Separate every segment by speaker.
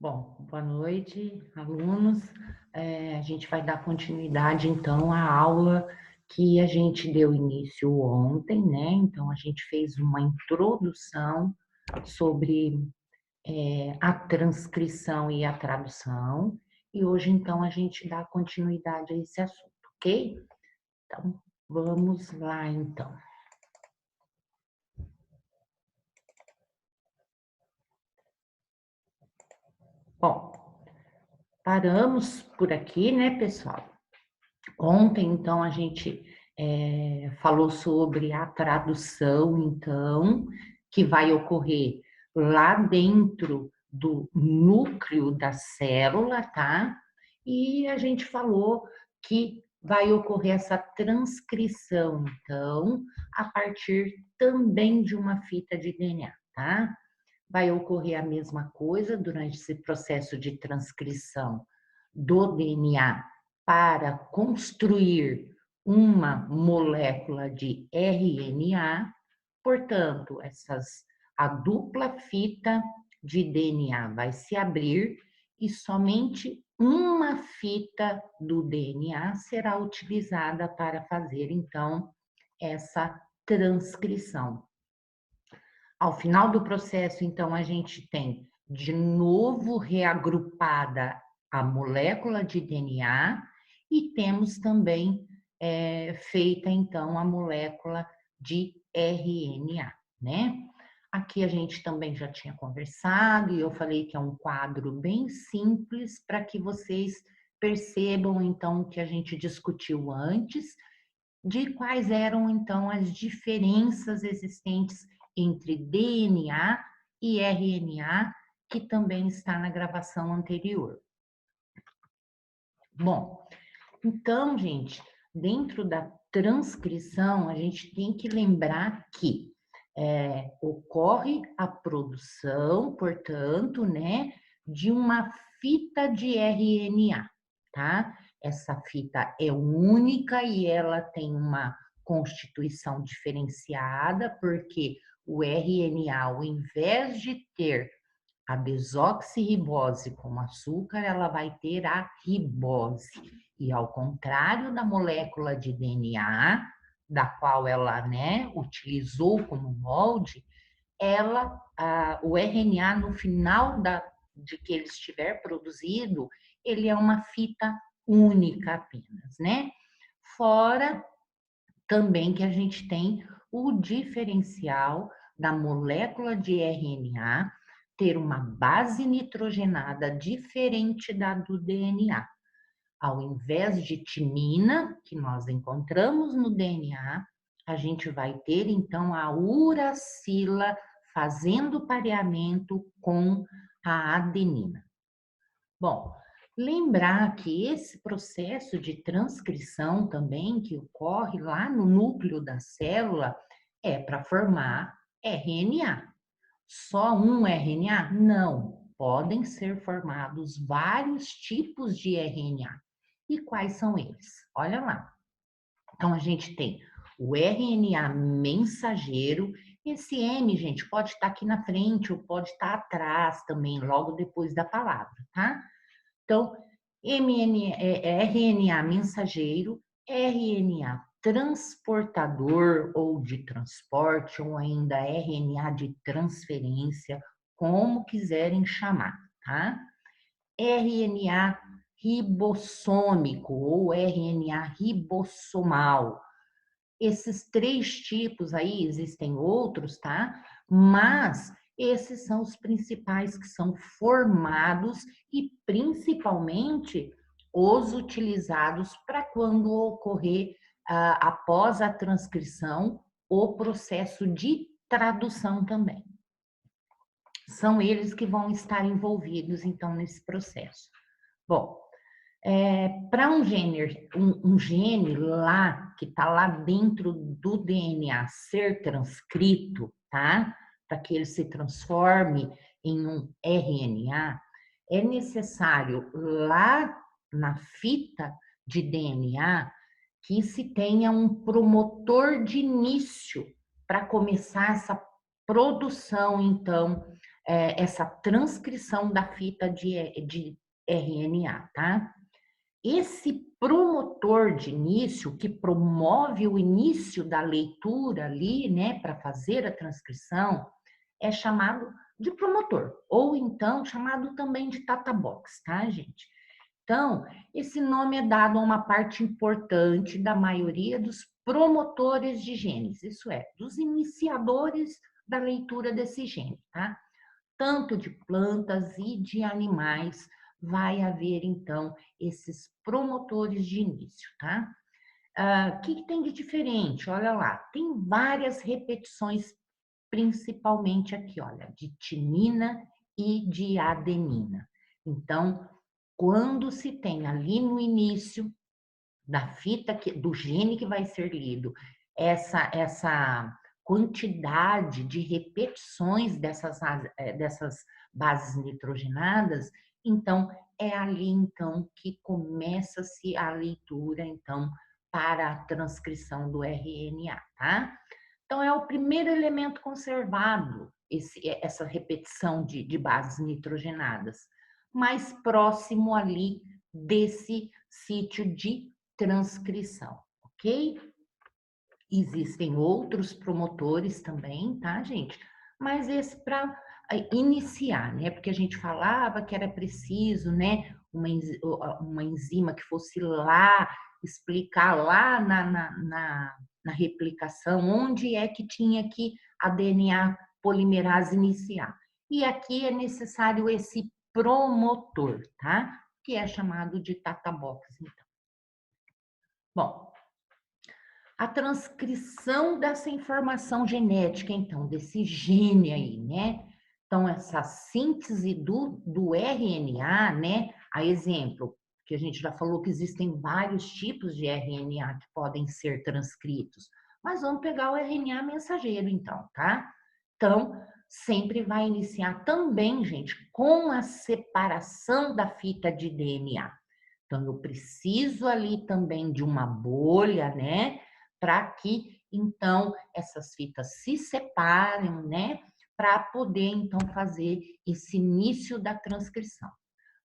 Speaker 1: Bom, boa noite, alunos. A gente vai dar continuidade, então, à aula que a gente deu início ontem, né? Então, a gente fez uma introdução sobre a transcrição e a tradução, e hoje, então, a gente dá continuidade a esse assunto, ok? Então, vamos lá, então. Bom, paramos por aqui, né, pessoal? Ontem, então, a gente falou sobre a tradução, então, que vai ocorrer lá dentro do núcleo da célula, tá? E a gente falou que vai ocorrer essa transcrição, então, a partir também de uma fita de DNA, tá? Vai ocorrer a mesma coisa durante esse processo de transcrição do DNA para construir uma molécula de RNA. Portanto, a dupla fita de DNA vai se abrir e somente uma fita do DNA será utilizada para fazer, então, essa transcrição. Ao final do processo, então, a gente tem de novo reagrupada a molécula de DNA e temos também feita, então, a molécula de RNA, né? Aqui a gente também já tinha conversado e eu falei que é um quadro bem simples para que vocês percebam, então, o que a gente discutiu antes, de quais eram, então, as diferenças existentes entre DNA e RNA, que também está na gravação anterior. Bom, então, gente, dentro da transcrição, a gente tem que lembrar que ocorre a produção, portanto, né, de uma fita de RNA, tá? Essa fita é única e ela tem uma constituição diferenciada, porque o RNA, ao invés de ter a desoxirribose como açúcar, ela vai ter a ribose. E ao contrário da molécula de DNA, da qual ela, né, utilizou como molde, o RNA no final de que ele estiver produzido, ele é uma fita única apenas, né? Fora também que a gente tem o diferencial da molécula de RNA ter uma base nitrogenada diferente da do DNA. Ao invés de timina, que nós encontramos no DNA, a gente vai ter então a uracila fazendo pareamento com a adenina. Bom, lembrar que esse processo de transcrição também que ocorre lá no núcleo da célula é para formar RNA. Só um RNA? Não. Podem ser formados vários tipos de RNA. E quais são eles? Olha lá. Então, a gente tem o RNA mensageiro. Esse M, gente, pode estar aqui na frente ou pode estar atrás também, logo depois da palavra, tá? Então, RNA mensageiro, RNA transportador ou de transporte, ou ainda RNA de transferência, como quiserem chamar, tá? RNA ribossômico ou RNA ribossomal. Esses três tipos aí, existem outros, tá? Mas esses são os principais que são formados e principalmente os utilizados para quando ocorrer, após a transcrição, o processo de tradução também. São eles que vão estar envolvidos, então, nesse processo. Bom, para um gene lá, que está lá dentro do DNA ser transcrito, tá? Para que ele se transforme em um RNA, é necessário lá na fita de DNA que se tenha um promotor de início para começar essa produção, então, essa transcrição da fita de RNA, tá? Esse promotor de início, que promove o início da leitura ali, né, para fazer a transcrição, é chamado de promotor, ou então chamado também de Tata Box, tá, gente? Então, esse nome é dado a uma parte importante da maioria dos promotores de genes, isso é, dos iniciadores da leitura desse gene, tá? Tanto de plantas e de animais, vai haver, então, esses promotores de início, tá? O que tem de diferente? Olha lá, tem várias repetições, principalmente aqui, olha, de timina e de adenina. Então, quando se tem ali no início da fita do gene que vai ser lido, essa quantidade de repetições dessas bases nitrogenadas, então é ali então que começa-se a leitura então para a transcrição do RNA, tá? Então é o primeiro elemento conservado, essa repetição de bases nitrogenadas, mais próximo ali desse sítio de transcrição, ok? Existem outros promotores também, tá, gente? Mas esse para iniciar, né? Porque a gente falava que era preciso, né? Uma enzima que fosse lá, explicar lá na replicação onde é que tinha que a DNA polimerase iniciar. E aqui é necessário esse promotor, tá? Que é chamado de Tata Box, então. Bom, a transcrição dessa informação genética, então, desse gene aí, né? Então, essa síntese do RNA, né? A exemplo, que a gente já falou que existem vários tipos de RNA que podem ser transcritos, mas vamos pegar o RNA mensageiro, então, tá? Então, sempre vai iniciar também, gente, com a separação da fita de DNA. Então, eu preciso ali também de uma bolha, né? Para que, então, essas fitas se separem, né? Para poder, então, fazer esse início da transcrição.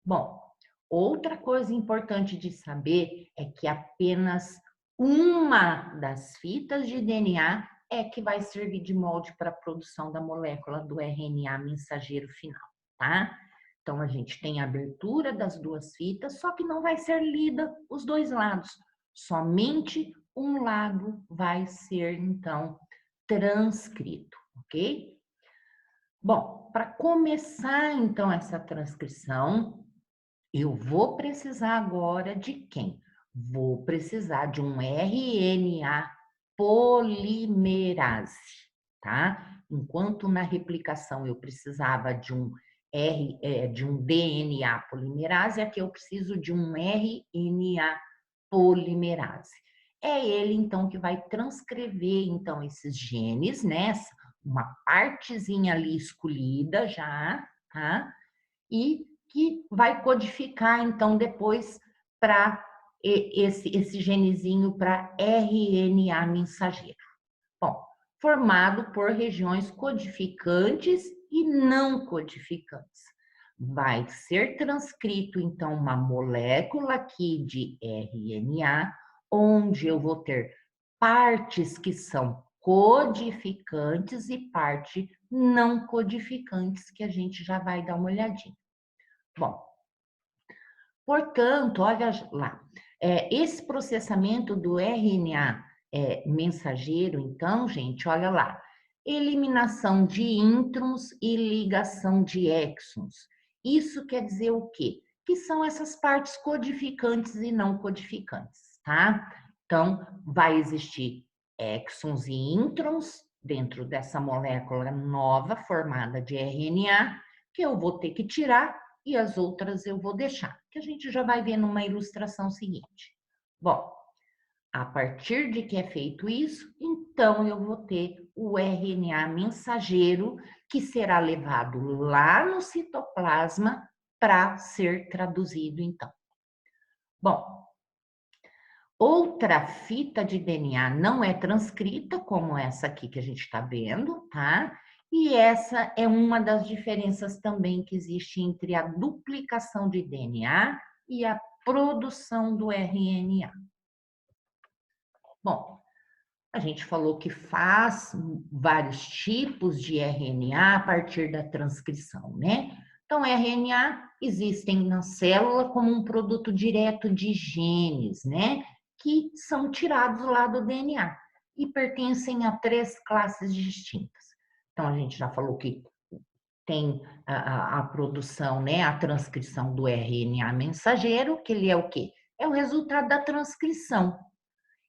Speaker 1: Bom, outra coisa importante de saber é que apenas uma das fitas de DNA é que vai servir de molde para a produção da molécula do RNA mensageiro final, tá? Então, a gente tem a abertura das duas fitas, só que não vai ser lida os dois lados. Somente um lado vai ser, então, transcrito, ok? Bom, para começar, então, essa transcrição, eu vou precisar agora de quem? Vou precisar de um RNA polimerase, tá? Enquanto na replicação eu precisava de de um DNA polimerase, aqui eu preciso de um RNA polimerase. É ele, então, que vai transcrever, então, esses genes, né? Uma partezinha ali escolhida já, tá? E que vai codificar, então, depois para esse genezinho para RNA mensageiro. Bom, formado por regiões codificantes e não codificantes. Vai ser transcrito, então, uma molécula aqui de RNA, onde eu vou ter partes que são codificantes e parte não codificantes, que a gente já vai dar uma olhadinha. Bom, portanto, olha lá, esse processamento do RNA mensageiro, então, gente, olha lá, eliminação de introns e ligação de exons. Isso quer dizer o quê? Que são essas partes codificantes e não codificantes, tá? Então, vai existir exons e introns dentro dessa molécula nova formada de RNA, que eu vou ter que tirar e as outras eu vou deixar, que a gente já vai ver numa ilustração seguinte. Bom, a partir de que é feito isso, então eu vou ter o RNA mensageiro que será levado lá no citoplasma para ser traduzido, então. Bom, outra fita de DNA não é transcrita, como essa aqui que a gente está vendo, tá? E essa é uma das diferenças também que existe entre a duplicação de DNA e a produção do RNA. Bom, a gente falou que faz vários tipos de RNA a partir da transcrição, né? Então, RNA existem na célula como um produto direto de genes, né? Que são tirados lá do DNA e pertencem a 3 classes distintas. Então, a gente já falou que tem a produção, né? A transcrição do RNA mensageiro, que ele é o quê? É o resultado da transcrição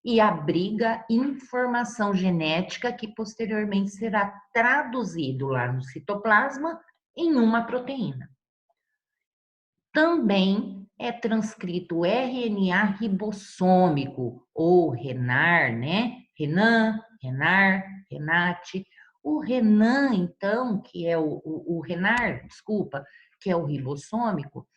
Speaker 1: e abriga informação genética que posteriormente será traduzido lá no citoplasma em uma proteína. Também é transcrito o RNA ribossômico, ou RNAR, né? Renan, RNAR, RENAT. O Renan, então, que é o RNAR, desculpa, que é o ribossômico,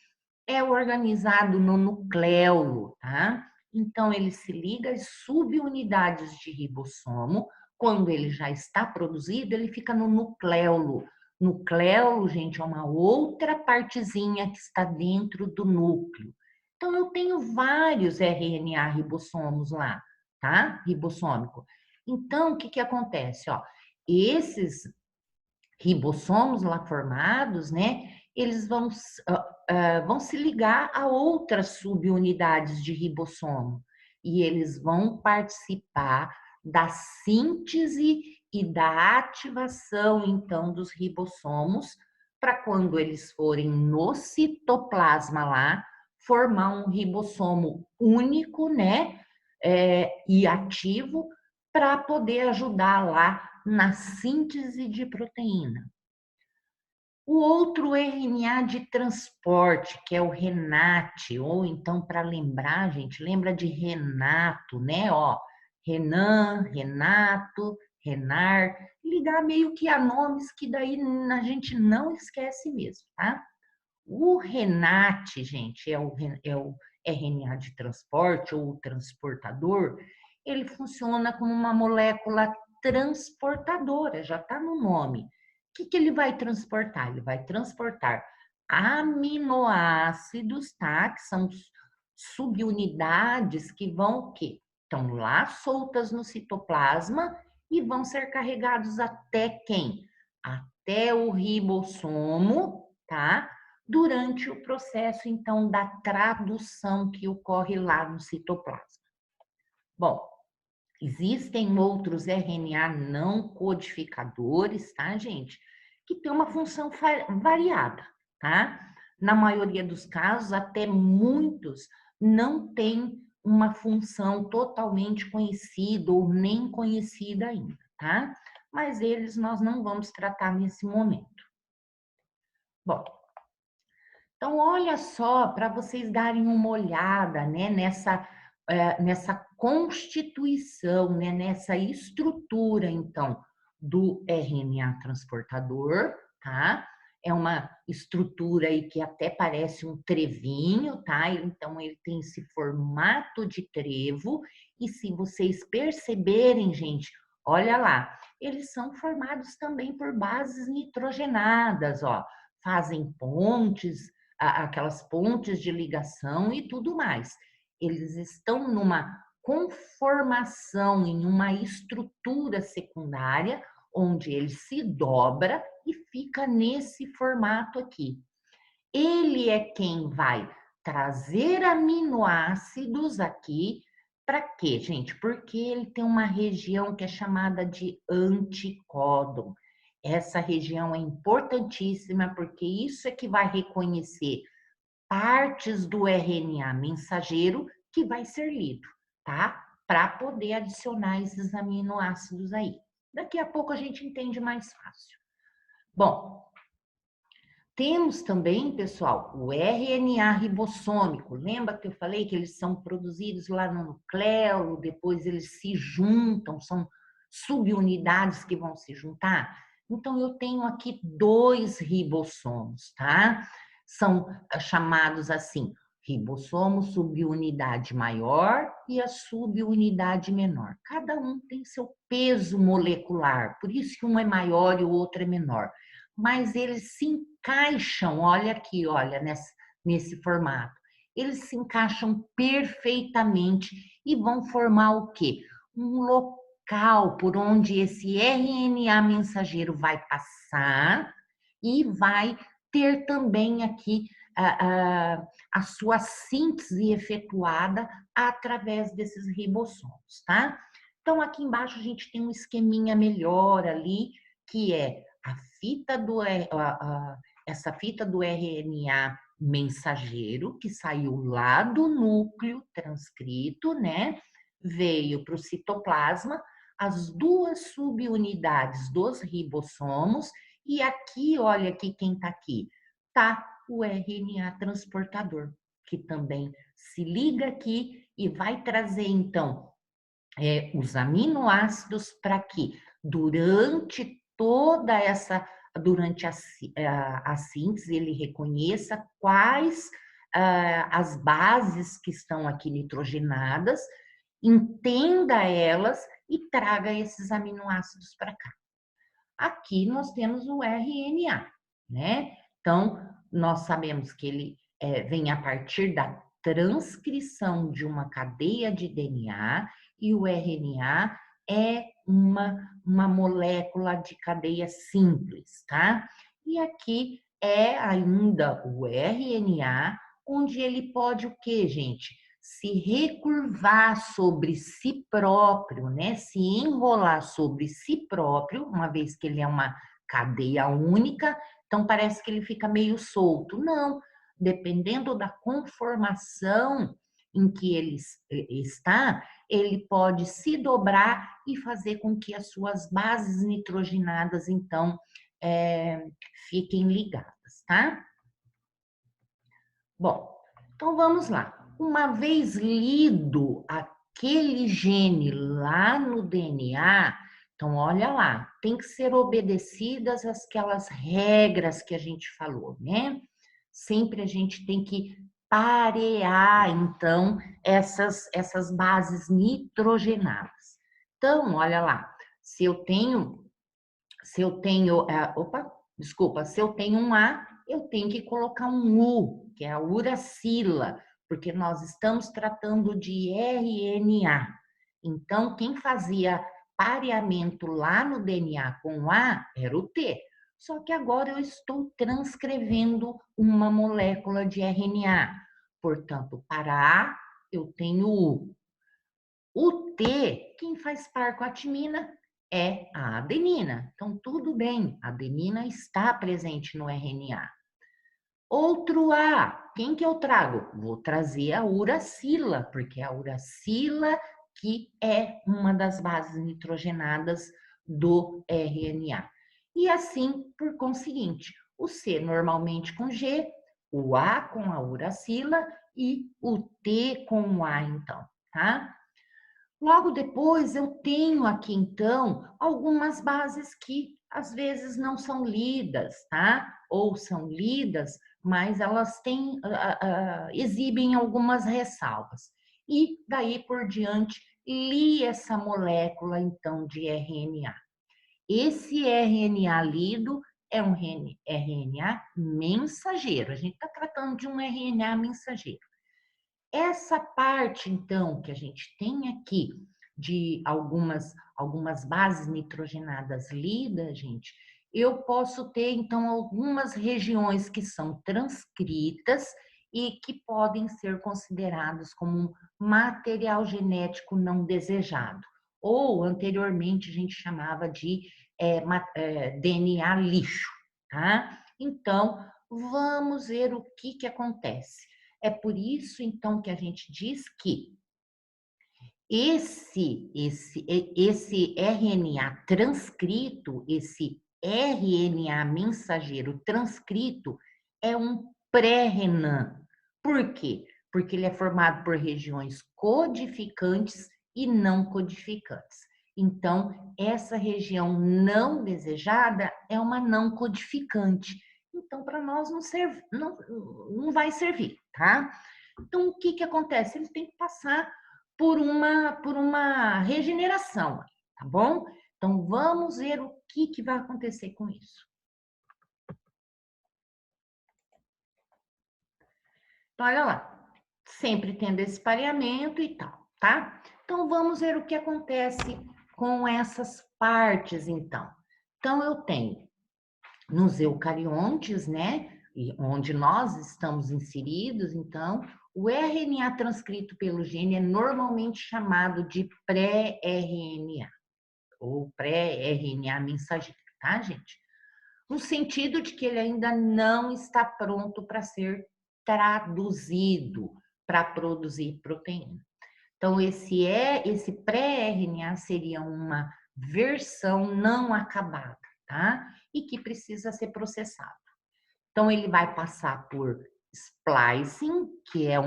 Speaker 1: é organizado no nucleolo, tá? Então, ele se liga às subunidades de ribossomo. Quando ele já está produzido, ele fica no nucleolo. Nucleolo, gente, é uma outra partezinha que está dentro do núcleo. Então, eu tenho vários RNA ribossomos lá, tá? Ribossômico. Então, o que que acontece? Ó, esses ribossomos lá formados, né? Eles vão se ligar a outras subunidades de ribossomo e eles vão participar da síntese e da ativação, então, dos ribossomos para quando eles forem no citoplasma lá, formar um ribossomo único, né? E ativo para poder ajudar lá na síntese de proteína. O outro RNA de transporte, que é o RENAT, ou então para lembrar, gente, lembra de Renato, né? Ó, Renan, Renato, Renar, ligar meio que a nomes que daí a gente não esquece mesmo, tá? O RENAT, gente, é o RNA de transporte ou transportador, ele funciona como uma molécula transportadora, já está no nome. O que ele vai transportar? Ele vai transportar aminoácidos, tá? Que são subunidades que vão o quê? Estão lá soltas no citoplasma e vão ser carregados até quem? Até o ribossomo, tá? Durante o processo, então, da tradução que ocorre lá no citoplasma. Bom, existem outros RNA não codificadores, tá, gente? Que tem uma função variada, tá? Na maioria dos casos, até muitos não têm uma função totalmente conhecida ou nem conhecida ainda, tá? Mas eles nós não vamos tratar nesse momento. Bom, então, olha só, para vocês darem uma olhada, né, nessa constituição, né, nessa estrutura, então, do RNA transportador, tá? É uma estrutura aí que até parece um trevinho, tá? Então, ele tem esse formato de trevo, e se vocês perceberem, gente, olha lá, eles são formados também por bases nitrogenadas, ó, fazem pontes, aquelas pontes de ligação e tudo mais. Eles estão numa conformação, em uma estrutura secundária, onde ele se dobra e fica nesse formato aqui. Ele é quem vai trazer aminoácidos aqui. Para quê, gente? Porque ele tem uma região que é chamada de anticódon. Essa região é importantíssima porque isso é que vai reconhecer partes do RNA mensageiro que vai ser lido, tá? Para poder adicionar esses aminoácidos aí. Daqui a pouco a gente entende mais fácil. Bom, temos também, pessoal, o RNA ribossômico. Lembra que eu falei que eles são produzidos lá no nucleolo, depois eles se juntam, são subunidades que vão se juntar? Então, eu tenho aqui 2 ribossomos, tá? São chamados assim, ribossomo, subunidade maior e a subunidade menor. Cada um tem seu peso molecular, por isso que um é maior e o outro é menor. Mas eles se encaixam, olha aqui, olha, nesse formato. Eles se encaixam perfeitamente e vão formar o quê? Um local por onde esse RNA mensageiro vai passar e vai ter também aqui a sua síntese efetuada através desses ribossomos, tá? Então, aqui embaixo a gente tem um esqueminha melhor ali, que é essa fita do RNA mensageiro, que saiu lá do núcleo transcrito, né? Veio para o citoplasma, as duas subunidades dos ribossomos, e aqui, olha aqui quem está aqui, tá o RNA transportador, que também se liga aqui e vai trazer, então, os aminoácidos para que durante toda essa, durante a síntese, ele reconheça quais as bases que estão aqui nitrogenadas, entenda elas e traga esses aminoácidos para cá. Aqui nós temos o RNA, né? Então, nós sabemos que ele vem a partir da transcrição de uma cadeia de DNA e o RNA é uma molécula de cadeia simples, tá? E aqui é ainda o RNA, onde ele pode o quê, gente? Se recurvar sobre si próprio, né? Se enrolar sobre si próprio, uma vez que ele é uma cadeia única, então parece que ele fica meio solto. Não, dependendo da conformação em que ele está, ele pode se dobrar e fazer com que as suas bases nitrogenadas, então, fiquem ligadas, tá? Bom, então vamos lá. Uma vez lido aquele gene lá no DNA, então olha lá, tem que ser obedecidas aquelas regras que a gente falou, né? Sempre a gente tem que parear, então, essas bases nitrogenadas. Então, olha lá, se eu tenho um A, eu tenho que colocar um U, que é a uracila, porque nós estamos tratando de RNA. Então, quem fazia pareamento lá no DNA com A era o T. Só que agora eu estou transcrevendo uma molécula de RNA. Portanto, para A, eu tenho U. O T, quem faz par com a timina é a adenina. Então, tudo bem, a adenina está presente no RNA. Outro A, quem que eu trago? Vou trazer a uracila, porque é a uracila que é uma das bases nitrogenadas do RNA. E assim, por conseguinte, o C normalmente com G, o A com a uracila e o T com o A, então, tá? Logo depois, eu tenho aqui, então, algumas bases que às vezes não são lidas, tá? Ou são lidas, mas elas têm, exibem algumas ressalvas. E daí por diante, li essa molécula, então, de RNA. Esse RNA lido é um RNA mensageiro. A gente está tratando de um RNA mensageiro. Essa parte, então, que a gente tem aqui de algumas bases nitrogenadas lidas, gente, eu posso ter, então, algumas regiões que são transcritas e que podem ser consideradas como um material genético não desejado. Ou, anteriormente, a gente chamava de DNA lixo, tá? Então, vamos ver o que acontece. É por isso, então, que a gente diz que esse RNA transcrito, esse RNA mensageiro transcrito, é um pré-renan. Por quê? Porque ele é formado por regiões codificantes e não codificantes. Então, essa região não desejada é uma não codificante. Então, para nós não vai servir, tá? Então, o que que acontece? Ele tem que passar por uma regeneração, tá bom? Então, vamos ver o que que vai acontecer com isso. Então, olha lá, sempre tendo esse pareamento e tal, tá? Então, vamos ver o que acontece com essas partes, então. Então, eu tenho nos eucariontes, né, onde nós estamos inseridos, então, o RNA transcrito pelo gene é normalmente chamado de pré-RNA, ou pré-RNA mensageiro, tá, gente? No sentido de que ele ainda não está pronto para ser traduzido para produzir proteína. Então, esse pré-RNA seria uma versão não acabada, tá? E que precisa ser processado. Então, ele vai passar por splicing, que é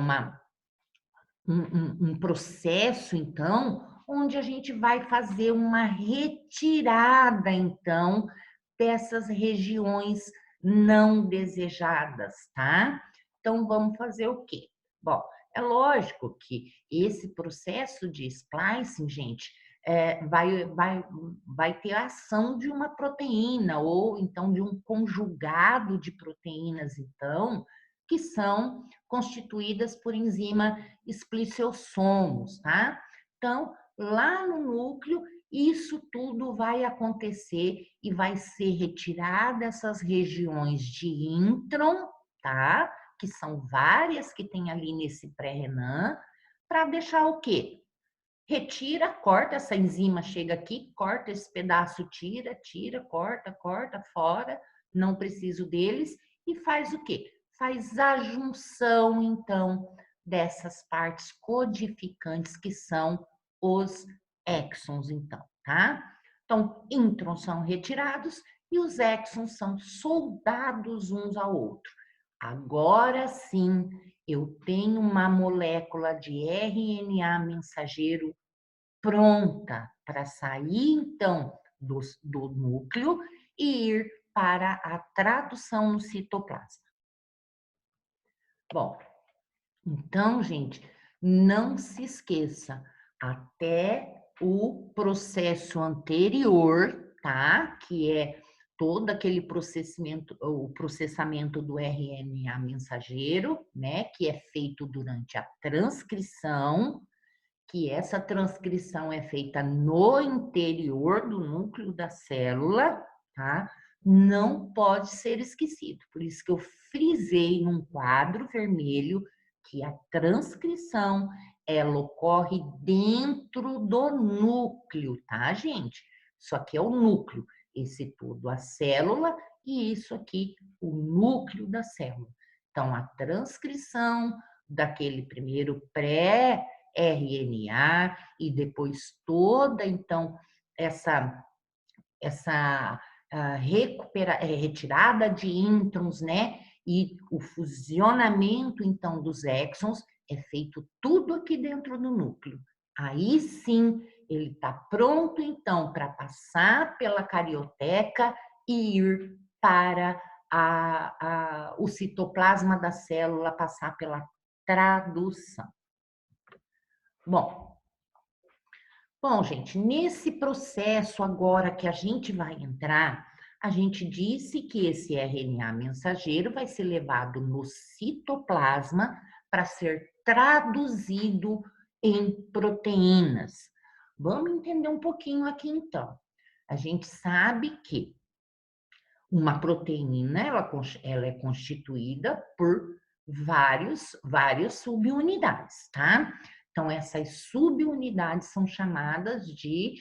Speaker 1: um processo, então, onde a gente vai fazer uma retirada, então, dessas regiões não desejadas, tá? Então, vamos fazer o quê? Bom, é lógico que esse processo de splicing, gente, vai ter a ação de uma proteína ou então de um conjugado de proteínas, então, que são constituídas por enzima expliceossomos, tá? Então, lá no núcleo, isso tudo vai acontecer e vai ser retirada essas regiões de intron, tá? Que são várias que tem ali nesse pré-renan, para deixar o quê? Retira, corta, essa enzima chega aqui, corta esse pedaço, tira, corta, fora, não preciso deles, e faz o quê? Faz a junção, então, dessas partes codificantes que são os exons, então, tá? Então, introns são retirados e os exons são soldados uns ao outro. Agora sim, eu tenho uma molécula de RNA mensageiro pronta para sair, então, do núcleo e ir para a tradução no citoplasma. Bom, então, gente, não se esqueça, até o processo anterior, tá? Que é todo aquele processamento, o processamento do RNA mensageiro, né? Que é feito durante a transcrição, que essa transcrição é feita no interior do núcleo da célula, tá? Não pode ser esquecido. Por isso que eu frisei num quadro vermelho que a transcrição ela ocorre dentro do núcleo, tá, gente? Isso aqui é o núcleo, esse tudo a célula e isso aqui o núcleo da célula. Então a transcrição daquele primeiro pré-RNA e depois toda então essa retirada de introns, né? E o fusionamento, então, dos exons é feito tudo aqui dentro do núcleo. Aí sim, ele está pronto, então, para passar pela carioteca e ir para o citoplasma da célula, passar pela tradução. Bom, gente, nesse processo agora que a gente vai entrar, a gente disse que esse RNA mensageiro vai ser levado no citoplasma para ser traduzido em proteínas. Vamos entender um pouquinho aqui então. A gente sabe que uma proteína ela é constituída por várias subunidades, tá? Então, essas subunidades são chamadas de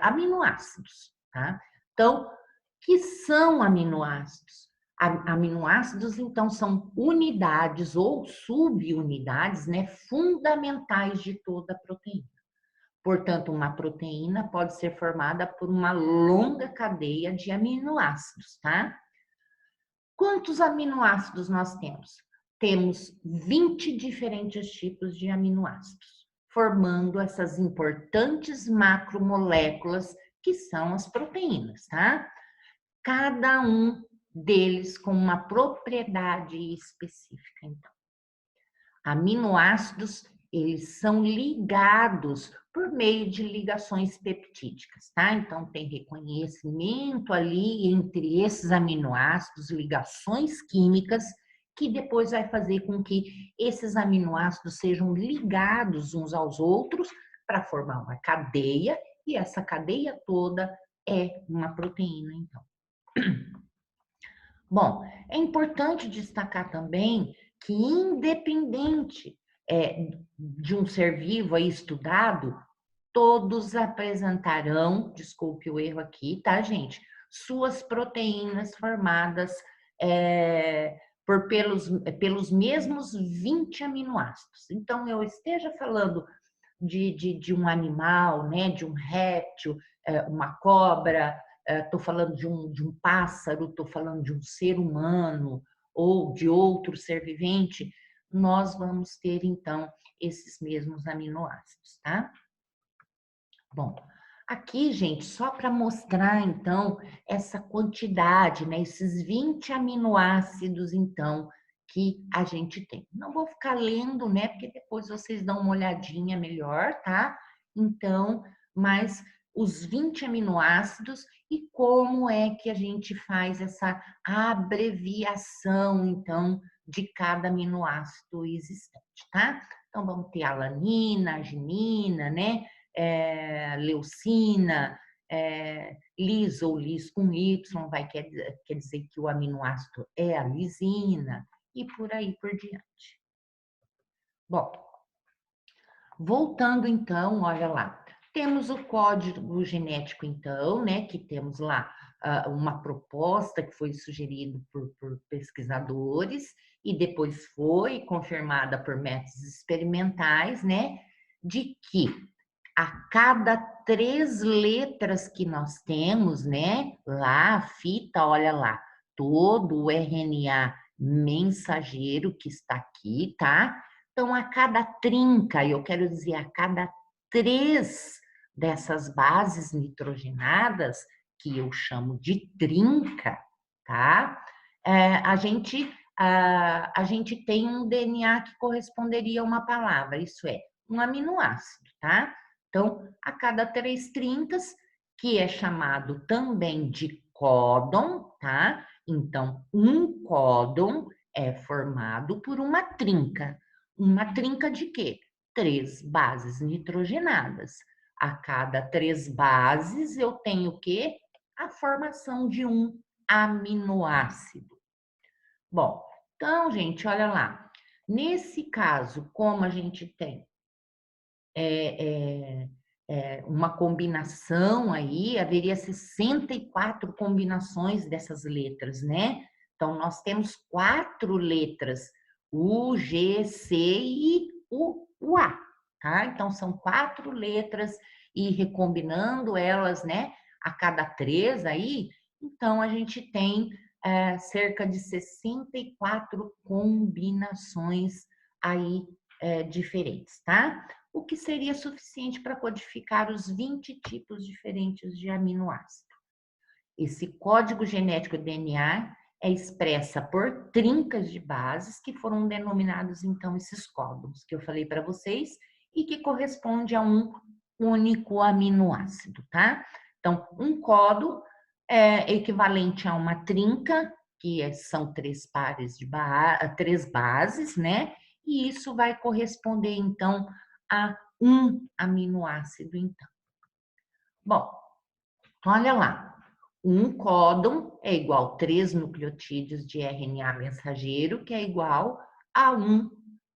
Speaker 1: aminoácidos, tá? Então, que são aminoácidos? Aminoácidos, então, são unidades ou subunidades, né, fundamentais de toda a proteína. Portanto, uma proteína pode ser formada por uma longa cadeia de aminoácidos, tá? Quantos aminoácidos nós temos? Temos 20 diferentes tipos de aminoácidos, formando essas importantes macromoléculas que são as proteínas, tá? Cada um deles com uma propriedade específica, então. Aminoácidos, eles são ligados por meio de ligações peptídicas, tá? Então, tem reconhecimento ali entre esses aminoácidos, ligações químicas, que depois vai fazer com que esses aminoácidos sejam ligados uns aos outros para formar uma cadeia, e essa cadeia toda é uma proteína, então. Bom, é importante destacar também que, independente de um ser vivo aí estudado, todos apresentarão, desculpe o erro aqui, tá, gente? Suas proteínas formadas pelos mesmos 20 aminoácidos. Então, eu esteja falando de um animal, né, de um réptil, uma cobra, estou falando de um pássaro, estou falando de um ser humano ou de outro ser vivente, nós vamos ter, então, esses mesmos aminoácidos, tá? Bom, aqui, gente, só para mostrar, então, essa quantidade, né? Esses 20 aminoácidos, então, que a gente tem. Não vou ficar lendo, né? Porque depois vocês dão uma olhadinha melhor, tá? Então, mas os 20 aminoácidos e como é que a gente faz essa abreviação, então, de cada aminoácido existente, tá? Então, vamos ter alanina, arginina, né? Leucina, lis ou lis com Y, quer dizer que o aminoácido é a lisina, e por aí por diante. Bom, voltando então, olha lá, temos o código genético então, né, que temos lá uma proposta que foi sugerida por pesquisadores e depois foi confirmada por métodos experimentais, né, de que a cada 3 letras que nós temos, né? Lá, a fita, olha lá, todo o RNA mensageiro que está aqui, tá? Então, a cada trinca, eu quero dizer, a cada 3 dessas bases nitrogenadas, que eu chamo de trinca, tá? A gente tem um DNA que corresponderia a uma palavra, isso é, um aminoácido, tá? Então, a cada 3 trincas, que é chamado também de códon, tá? Então, um códon é formado por uma trinca. Uma trinca de quê? 3 bases nitrogenadas. A cada 3 bases, eu tenho o quê? A formação de um aminoácido. Bom, então, gente, olha lá. Nesse caso, como a gente tem uma combinação aí, haveria 64 combinações dessas letras, né? Então, nós temos 4 letras, U, G, C e o A, tá? Então, são 4 letras e recombinando elas, né? A cada 3 aí, então a gente tem cerca de 64 combinações aí diferentes, tá? O que seria suficiente para codificar os 20 tipos diferentes de aminoácido. Esse código genético DNA é expressa por trincas de bases que foram denominados então esses códons que eu falei para vocês e que corresponde a um único aminoácido, tá? Então, um códon é equivalente a uma trinca, que são 3 pares de 3 bases, né? E isso vai corresponder então a um aminoácido, então. Bom, olha lá. Um códon é igual a 3 nucleotídeos de RNA mensageiro, que é igual a um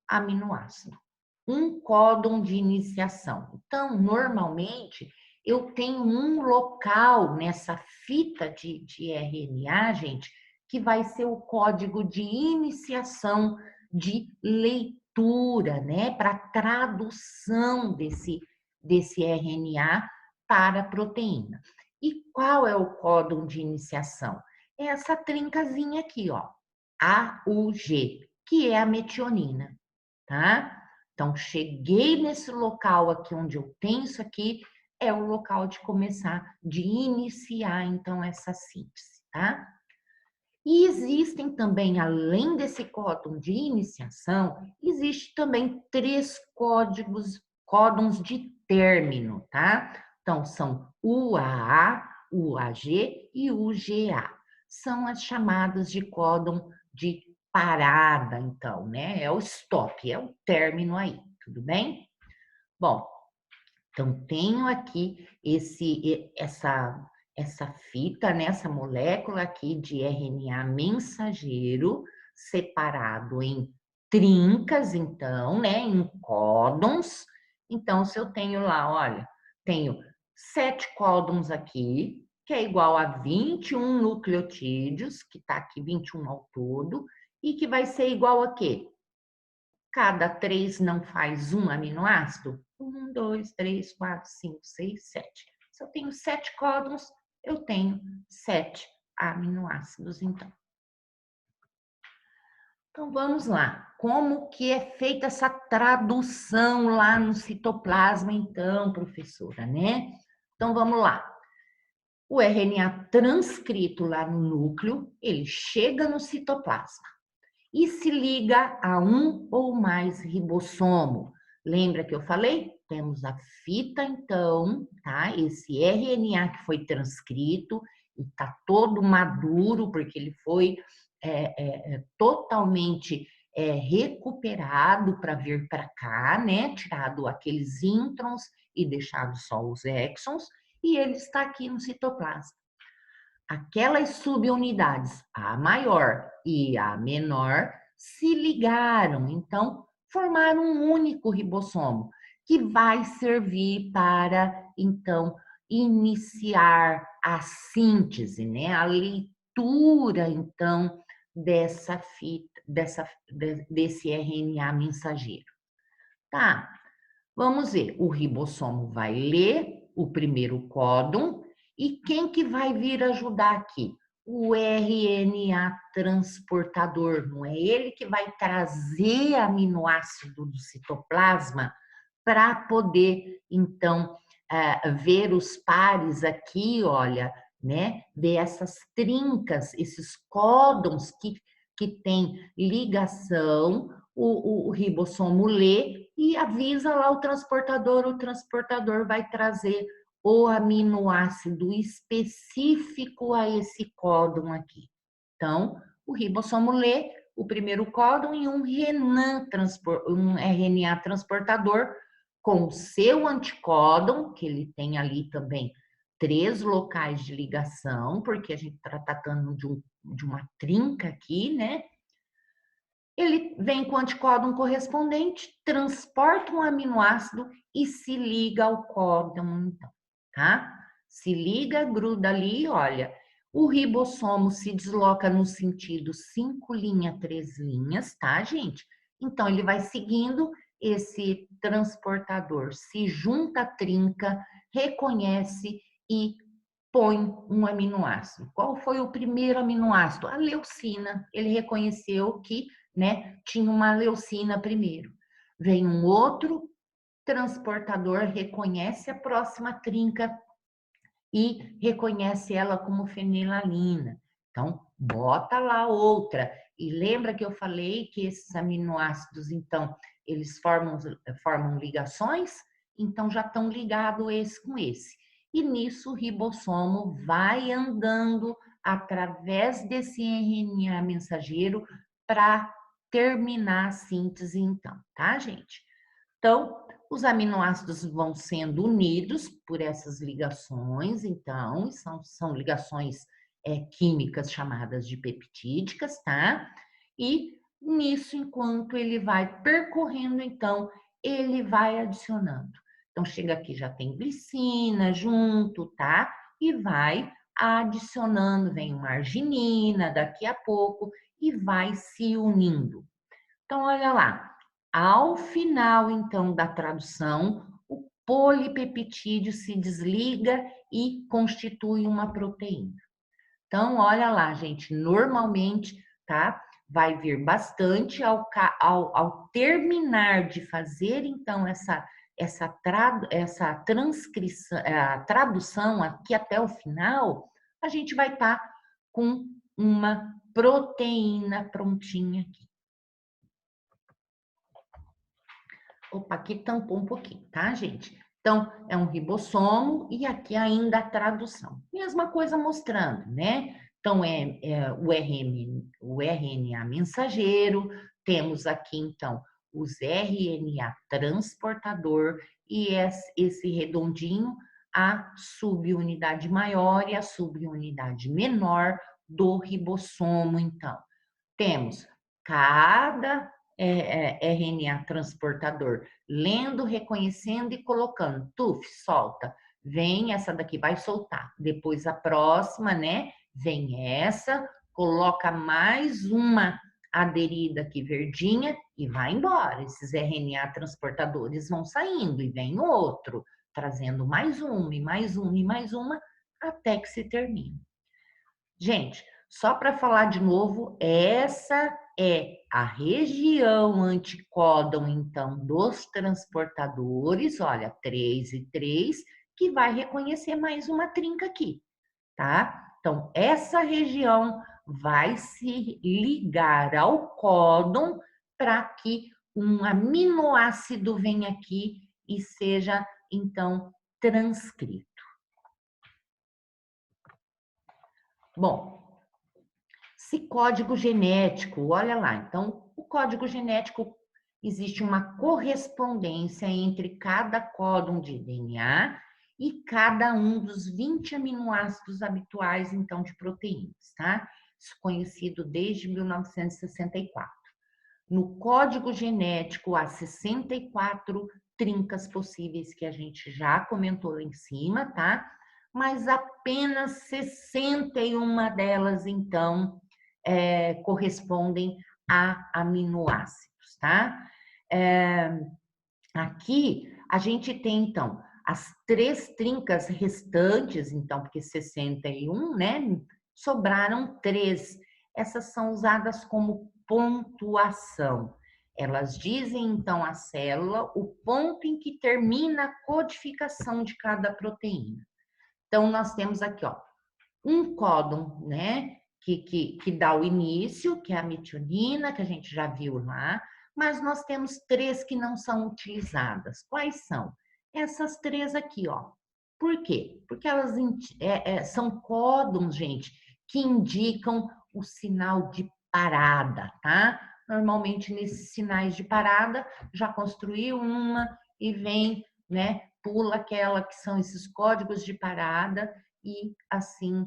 Speaker 1: aminoácido. Um códon de iniciação. Então, normalmente, eu tenho um local nessa fita de RNA, gente, que vai ser o código de iniciação de leitura, né? Para tradução desse RNA para a proteína. E qual é o códon de iniciação? É essa trincazinha aqui, ó, AUG, que é a metionina, tá? Então, cheguei nesse local aqui onde eu tenho isso aqui, é o local de começar, de iniciar, então, essa síntese, tá? E existem também, além desse códon de iniciação, existe também 3 códons de término, tá? Então, são UAA, UAG e UGA. São as chamadas de códon de parada, então, né? É o stop, é o término aí, tudo bem? Bom, então tenho aqui essa fita, né, essa molécula aqui de RNA mensageiro, separado em trincas, então, né, em códons. Então, se eu tenho lá, olha, tenho 7 códons aqui, que é igual a 21 nucleotídeos, que está aqui 21 ao todo, e que vai ser igual a quê? Cada 3 não faz um aminoácido? 1, 2, 3, 4, 5, 6, 7. Se eu tenho 7 códons, eu tenho 7 aminoácidos, então. Então, vamos lá. Como que é feita essa tradução lá no citoplasma, então, professora, né? Então, vamos lá. O RNA transcrito lá no núcleo, ele chega no citoplasma e se liga a um ou mais ribossomo. Lembra que eu falei? Temos a fita, então, tá? Esse RNA que foi transcrito e tá todo maduro, porque ele foi totalmente recuperado para vir para cá, né? Tirado aqueles introns e deixado só os exons, e ele está aqui no citoplasma. Aquelas subunidades, a maior e a menor, se ligaram, então formaram um único ribossomo, que vai servir para, então, iniciar a síntese, né? A leitura, então, dessa fita, desse RNA mensageiro. Tá, vamos ver. O ribossomo vai ler o primeiro códon e quem que vai vir ajudar aqui? O RNA transportador, não é ele que vai trazer aminoácido do citoplasma para poder, então, ver os pares aqui, olha, né? Ver essas trincas, esses códons que têm ligação, o ribossomo lê e avisa lá o transportador vai trazer o aminoácido específico a esse códon aqui. Então, o ribossomo lê o primeiro códon e um RNA transportador com o seu anticódon, que ele tem ali também 3 locais de ligação, porque a gente está tratando de uma trinca aqui, né? Ele vem com o anticódon correspondente, transporta um aminoácido e se liga ao códon, então, tá? Se liga, gruda ali, olha, o ribossomo se desloca no sentido 5 linhas, 3 linhas, tá, gente? Então, ele vai seguindo esse transportador, se junta à trinca, reconhece e põe um aminoácido. Qual foi o primeiro aminoácido? A leucina. Ele reconheceu que, né, tinha uma leucina primeiro. Vem um outro transportador, reconhece a próxima trinca e reconhece ela como fenilalina. Então, bota lá outra. E lembra que eu falei que esses aminoácidos, então, eles formam ligações? Então, já estão ligados esse com esse. E nisso, o ribossomo vai andando através desse RNA mensageiro para terminar a síntese, então, tá, gente? Então, os aminoácidos vão sendo unidos por essas ligações, então, são ligações químicas chamadas de peptídicas, tá? E nisso, enquanto ele vai percorrendo, então, ele vai adicionando. Então, chega aqui, já tem glicina junto, tá? E vai adicionando, vem uma arginina daqui a pouco, e vai se unindo. Então, olha lá, ao final, então, da tradução, o polipeptídeo se desliga e constitui uma proteína. Então, olha lá, gente, normalmente, tá? Vai vir bastante ao terminar de fazer, então, essa transcrição, a tradução aqui até o final, a gente vai estar com uma proteína prontinha aqui. Opa, aqui tampou um pouquinho, tá, gente? Então, é um ribossomo e aqui ainda a tradução. Mesma coisa mostrando, né? Então, o RNA mensageiro, temos aqui, então, os RNA transportador e esse redondinho, a subunidade maior e a subunidade menor do ribossomo, então. Temos cada RNA transportador lendo, reconhecendo e colocando. Tuf, solta. Vem, essa daqui vai soltar. Depois a próxima, né? Vem essa, coloca mais uma aderida aqui verdinha e vai embora. Esses RNA transportadores vão saindo e vem outro, trazendo mais uma e mais uma e mais uma, até que se termine. Gente, só para falar de novo, essa é a região anticódon, então, dos transportadores, olha, 3 e 3, que vai reconhecer mais uma trinca aqui, tá? Então, essa região vai se ligar ao códon para que um aminoácido venha aqui e seja, então, transcrito. Bom, se código genético, olha lá, então o código genético existe uma correspondência entre cada códon de DNA e cada um dos 20 aminoácidos habituais, então, de proteínas, tá? Isso conhecido desde 1964. No código genético, há 64 trincas possíveis que a gente já comentou lá em cima, tá? Mas apenas 61 delas, então, correspondem a aminoácidos, tá? Aqui a gente tem, então, as 3 trincas restantes, então, porque 61, né? Sobraram 3. Essas são usadas como pontuação. Elas dizem, então, à célula o ponto em que termina a codificação de cada proteína. Então, nós temos aqui, ó, um códon, né? Que dá o início, que é a metionina, que a gente já viu lá, mas nós temos 3 que não são utilizadas. Quais são? Essas 3 aqui, ó. Por quê? Porque elas são códons, gente, que indicam o sinal de parada, tá? Normalmente, nesses sinais de parada, já construiu uma e vem, né? Pula aquela que são esses códigos de parada e assim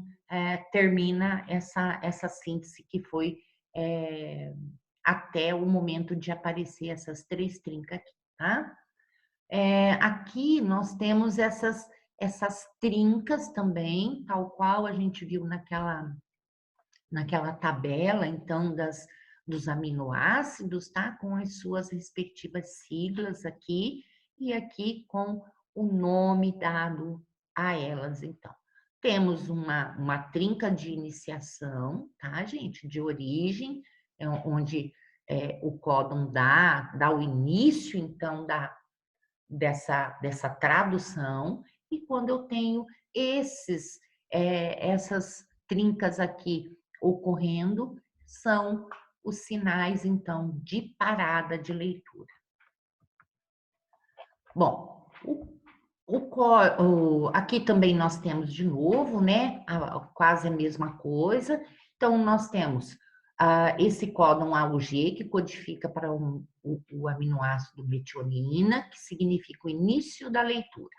Speaker 1: termina essa síntese que foi até o momento de aparecer essas 3 trincas aqui, tá? Aqui nós temos essas trincas também, tal qual a gente viu naquela tabela, então, dos aminoácidos, tá? Com as suas respectivas siglas aqui, e aqui com o nome dado a elas, então. Temos uma trinca de iniciação, tá, gente? De origem, onde o códon dá o início, então, dessa tradução. E quando eu tenho essas trincas aqui ocorrendo, são os sinais, então, de parada de leitura. Bom, aqui também nós temos de novo, né? Quase a mesma coisa. Então, nós temos esse códon AUG, que codifica para o aminoácido metionina, que significa o início da leitura.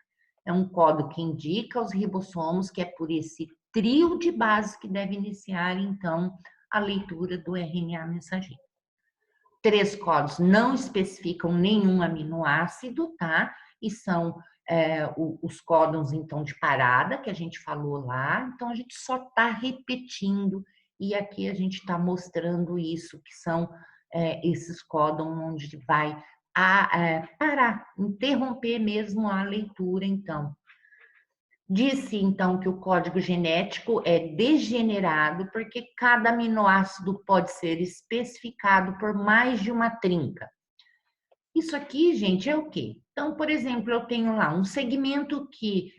Speaker 1: É um códon que indica os ribossomos, que é por esse trio de bases que deve iniciar, então, a leitura do RNA mensageiro. 3 códons não especificam nenhum aminoácido, tá? E são os códons, então, de parada, que a gente falou lá. Então, a gente só está repetindo. E aqui a gente está mostrando isso, que são esses códons onde vai parar, interromper mesmo a leitura, então. Disse, então, que o código genético é degenerado porque cada aminoácido pode ser especificado por mais de uma trinca. Isso aqui, gente, é o quê? Então, por exemplo, eu tenho lá um segmento que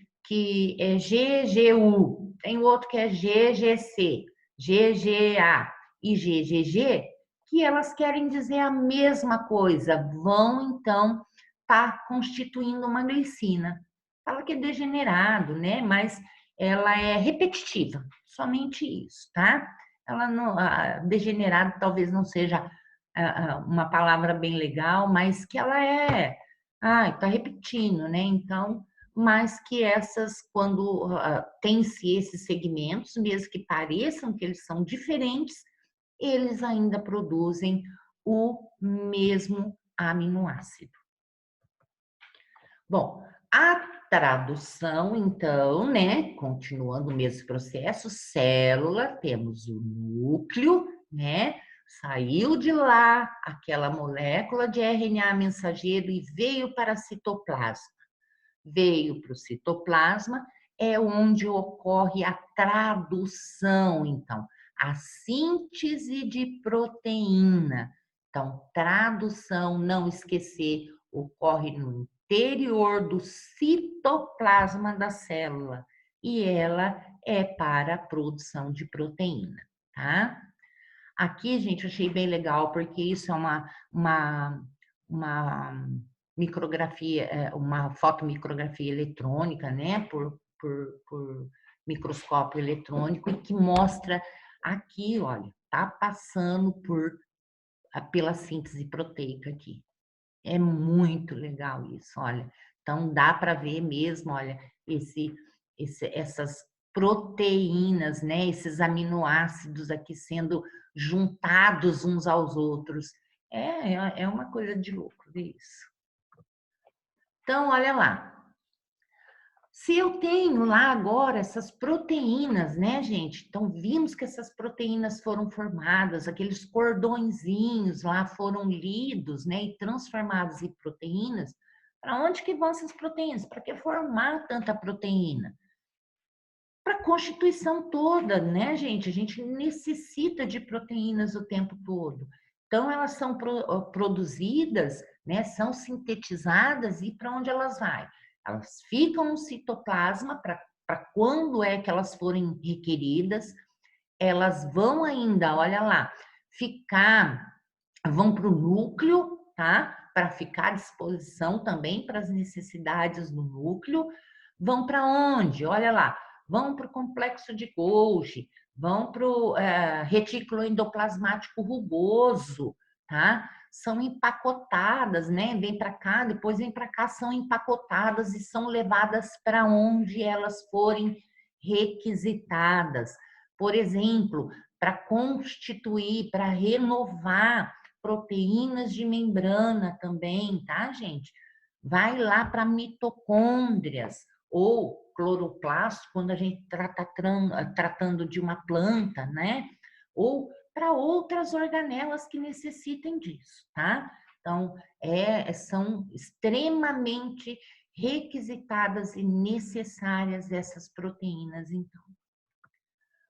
Speaker 1: é GGU, tem outro que é GGC, GGA, e GGG, que elas querem dizer a mesma coisa, vão então estar constituindo uma glicina. Fala que é degenerado, né? Mas ela é repetitiva, somente isso, tá? Ela não, degenerado talvez não seja uma palavra bem legal, mas que ela é, tá repetindo, né? Então, mas que essas, quando tem-se esses segmentos, mesmo que pareçam que eles são diferentes, eles ainda produzem o mesmo aminoácido. Bom, a tradução, então, né? Continuando o mesmo processo, célula, temos o núcleo, né? Saiu de lá aquela molécula de RNA mensageiro e veio para a citoplasma. Veio para o citoplasma, é onde ocorre a tradução, então, a síntese de proteína. Então, tradução, não esquecer, ocorre no interior do citoplasma da célula e ela é para a produção de proteína, tá? Aqui, gente, eu achei bem legal, porque isso é uma micrografia, uma fotomicrografia eletrônica, né, por microscópio eletrônico, e que mostra aqui, olha, tá passando pela síntese proteica aqui. É muito legal isso, olha. Então, dá para ver mesmo, olha, essas proteínas, né? Esses aminoácidos aqui sendo juntados uns aos outros. É uma coisa de louco ver isso. Então, olha lá. Se eu tenho lá agora essas proteínas, né, gente? Então, vimos que essas proteínas foram formadas, aqueles cordõezinhos lá foram lidos, né, e transformados em proteínas. Para onde que vão essas proteínas? Para que formar tanta proteína? Para a constituição toda, né, gente? A gente necessita de proteínas o tempo todo. Então, elas são produzidas, né, são sintetizadas e para onde elas vão? Elas ficam no citoplasma para quando é que elas forem requeridas, elas vão ainda, olha lá, vão para o núcleo, tá? Para ficar à disposição também para as necessidades do núcleo. Vão para onde? Olha lá, vão para o complexo de Golgi, vão para o retículo endoplasmático rugoso, tá? São empacotadas, né? Vem para cá, depois vem para cá, são empacotadas e são levadas para onde elas forem requisitadas. Por exemplo, para constituir, para renovar proteínas de membrana também, tá, gente? Vai lá para mitocôndrias ou cloroplasto, quando a gente tratando de uma planta, né? Ou para outras organelas que necessitem disso, tá? Então, são extremamente requisitadas e necessárias essas proteínas, então.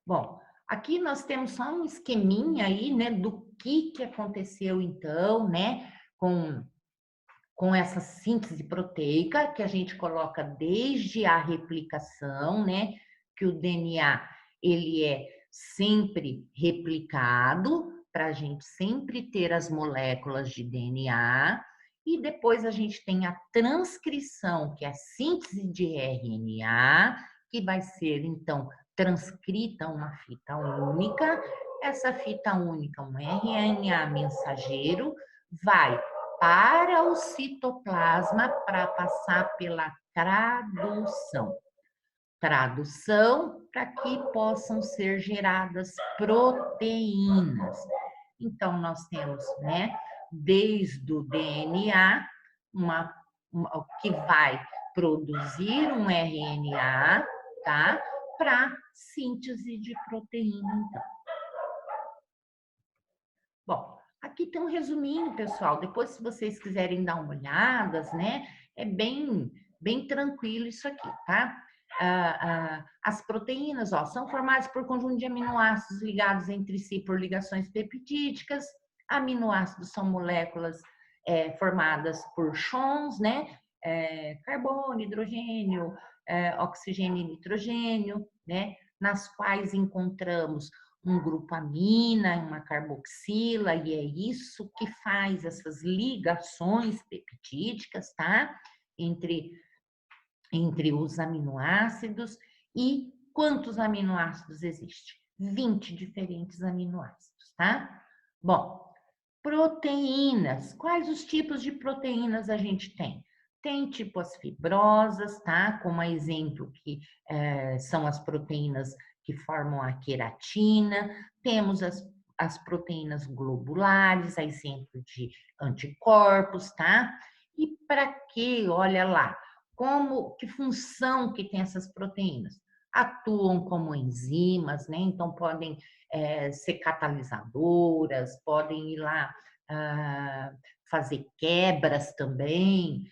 Speaker 1: Bom, aqui nós temos só um esqueminha aí, né, do que aconteceu então, né, com essa síntese proteica que a gente coloca desde a replicação, né, que o DNA ele é sempre replicado para a gente sempre ter as moléculas de DNA e depois a gente tem a transcrição, que é a síntese de RNA, que vai ser então transcrita uma fita única. Essa fita única, um RNA mensageiro, vai para o citoplasma para passar pela tradução. Tradução para que possam ser geradas proteínas. Então, nós temos, né, desde o DNA, que vai produzir um RNA, tá? Para síntese de proteína, então. Bom, aqui tem um resuminho, pessoal. Depois, se vocês quiserem dar uma olhada, né? É bem tranquilo isso aqui, tá? As proteínas, ó, são formadas por conjunto de aminoácidos ligados entre si por ligações peptídicas. Aminoácidos são moléculas formadas por chons, né? Carbono, hidrogênio, oxigênio e nitrogênio, né? Nas quais encontramos um grupo amina, uma carboxila, e é isso que faz essas ligações peptídicas, tá? Entre os aminoácidos. E quantos aminoácidos existem? 20 diferentes aminoácidos, tá? Bom, proteínas. Quais os tipos de proteínas a gente tem? Tem tipo as fibrosas, tá? Como exemplo que são as proteínas que formam a queratina. Temos as proteínas globulares, a exemplo de anticorpos, tá? E para que, olha lá, que função que tem essas proteínas? Atuam como enzimas, né? Então podem ser catalisadoras, podem ir lá fazer quebras também,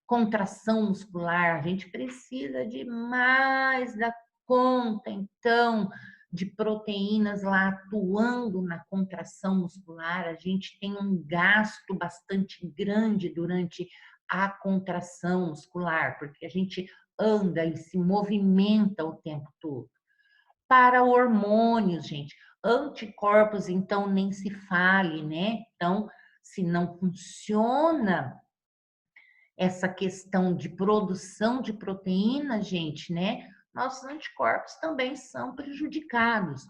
Speaker 1: contração muscular. A gente precisa de mais da conta, então, de proteínas lá atuando na contração muscular. A gente tem um gasto bastante grande durante a contração muscular, porque a gente anda e se movimenta o tempo todo. Para hormônios, gente, anticorpos, então, nem se fale, né? Então, se não funciona essa questão de produção de proteína, gente, né? Nossos anticorpos também são prejudicados.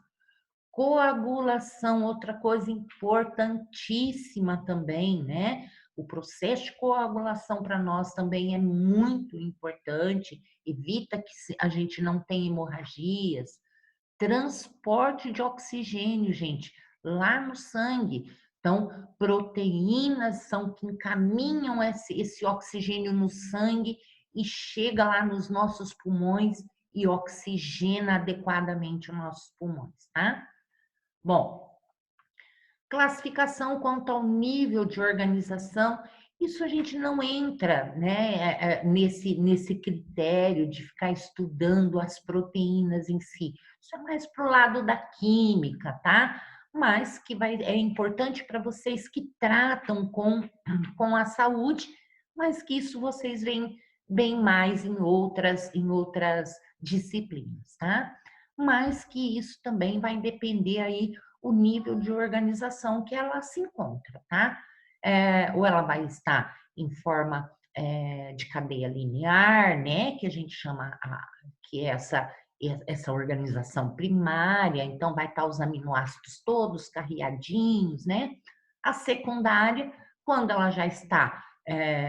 Speaker 1: Coagulação, outra coisa importantíssima também, né? O processo de coagulação para nós também é muito importante, evita que a gente não tenha hemorragias. Transporte de oxigênio, gente, lá no sangue. Então, proteínas são que encaminham esse oxigênio no sangue e chega lá nos nossos pulmões e oxigena adequadamente os nossos pulmões, tá? Bom, classificação quanto ao nível de organização, isso a gente não entra, né, nesse critério de ficar estudando as proteínas em si. Isso é mais para o lado da química, tá? Mas que é importante para vocês que tratam com a saúde, mas que isso vocês veem bem mais em outras disciplinas, tá? Mas que isso também vai depender aí o nível de organização que ela se encontra, tá? Ou ela vai estar em forma de cadeia linear, né? Que a gente chama que é essa organização primária, então vai estar os aminoácidos todos carreadinhos, né? A secundária, quando ela já está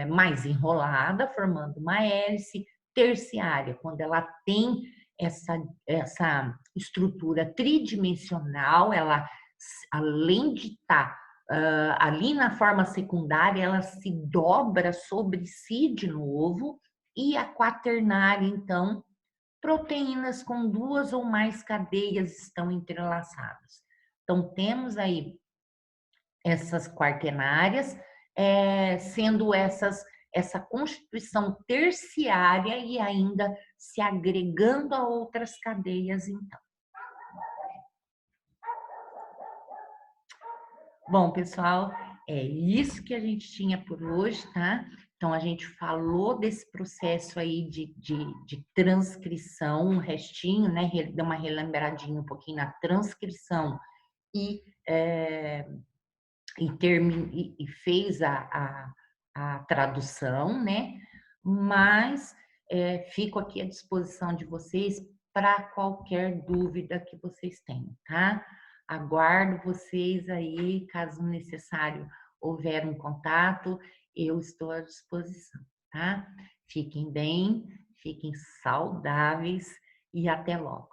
Speaker 1: mais enrolada, formando uma hélice. Terciária, quando ela tem essa estrutura tridimensional, ela, além de estar ali na forma secundária, ela se dobra sobre si de novo. E a quaternária, então, proteínas com duas ou mais cadeias estão entrelaçadas. Então, temos aí essas quaternárias, sendo essa constituição terciária e ainda se agregando a outras cadeias, então. Bom, pessoal, é isso que a gente tinha por hoje, tá? Então, a gente falou desse processo aí de transcrição, um restinho, né? Deu uma relembradinha um pouquinho na transcrição e e fez a tradução, né? Mas fico aqui à disposição de vocês para qualquer dúvida que vocês tenham, tá? Aguardo vocês aí, caso necessário houver um contato, eu estou à disposição, tá? Fiquem bem, fiquem saudáveis e até logo.